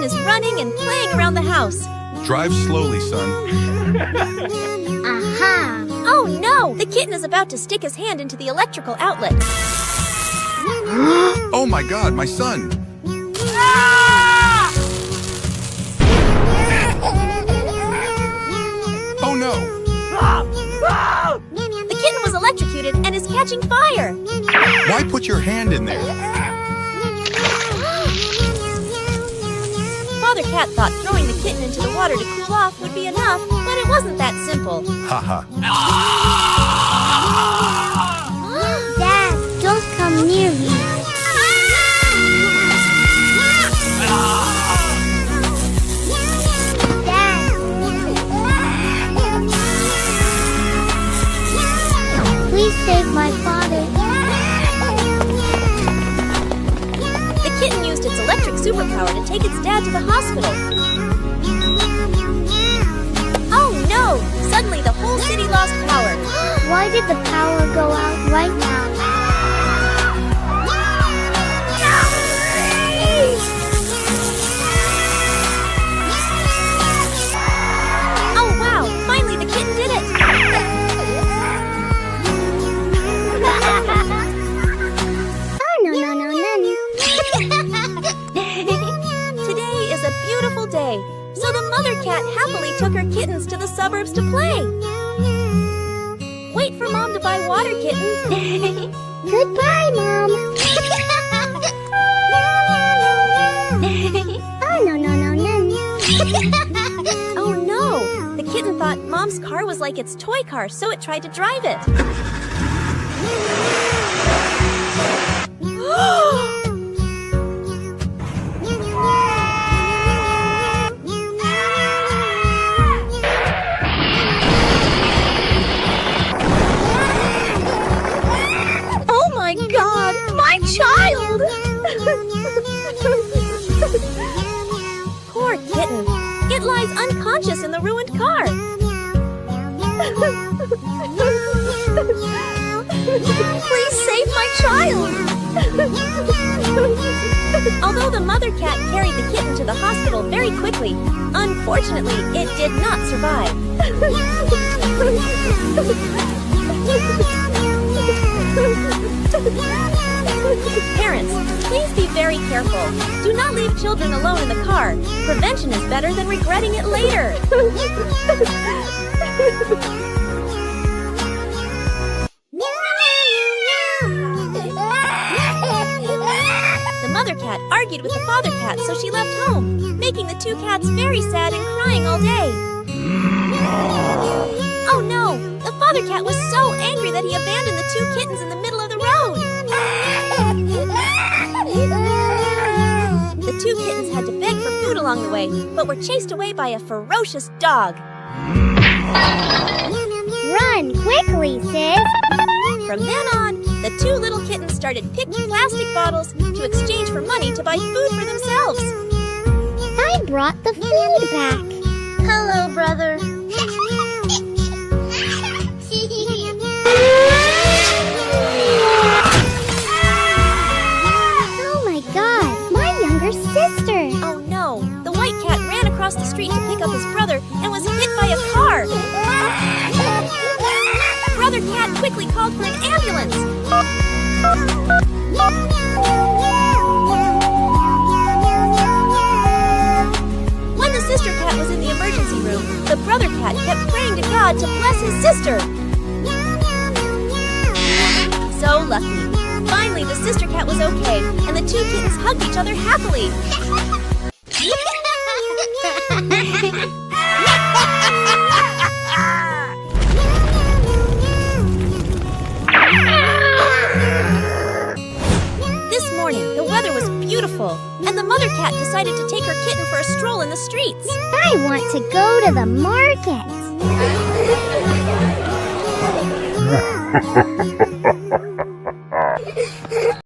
kitten is running and playing around the house. Drive slowly, son. Aha! Oh no! The kitten is about to stick his hand into the electrical outlet. Oh my God, my son! Oh no! The kitten was electrocuted and is catching fire. Why put your hand in there? Father Cat thought throwing the kitten into the water to cool off would be enough, but it wasn't that simple. Haha. Dad, don't come near me. Dad. Please save my father. The kitten used its electric superpower to take its dad to the hospital. Oh no! Suddenly the whole city lost power. Why did the power go out right now? Oh wow! Finally the kitten did it! Oh no. Today is a beautiful day, so the mother cat happily took her kittens to the suburbs to play. Wait for Mom to buy water, kitten. Goodbye, Mom. Oh no. Oh no! The kitten thought Mom's car was like its toy car, so it tried to drive it. Oh my God! My child! Poor kitten. It lies unconscious in the ruined car. Please save my child! Although the mother cat carried the kitten to the hospital very quickly, unfortunately, it did not survive. Parents, please be very careful. Do not leave children alone in the car. Prevention is better than regretting it later. The mother cat argued with the father cat, so she left home, making the two cats very sad and crying all day. Oh no! The father cat was so angry that he abandoned the two kittens in the middle of the road. The two kittens had to beg for food along the way, but were chased away by a ferocious dog. Run quickly, sis. From then on, the two little kittens started picking plastic bottles to exchange for money to buy food for themselves. I brought the food back. Hello, brother. Oh my God, my younger sister. Oh no, the white cat ran across the street to pick up his brother and was hit by a car. Brother Cat quickly called for an ambulance. When the sister cat was in the emergency room, the brother cat kept praying to God to bless his sister. So lucky. Finally, the sister cat was okay, and the two kittens hugged each other happily. This morning, the weather was beautiful, and the mother cat decided to take her kitten for a stroll in the streets. I want to go to the market.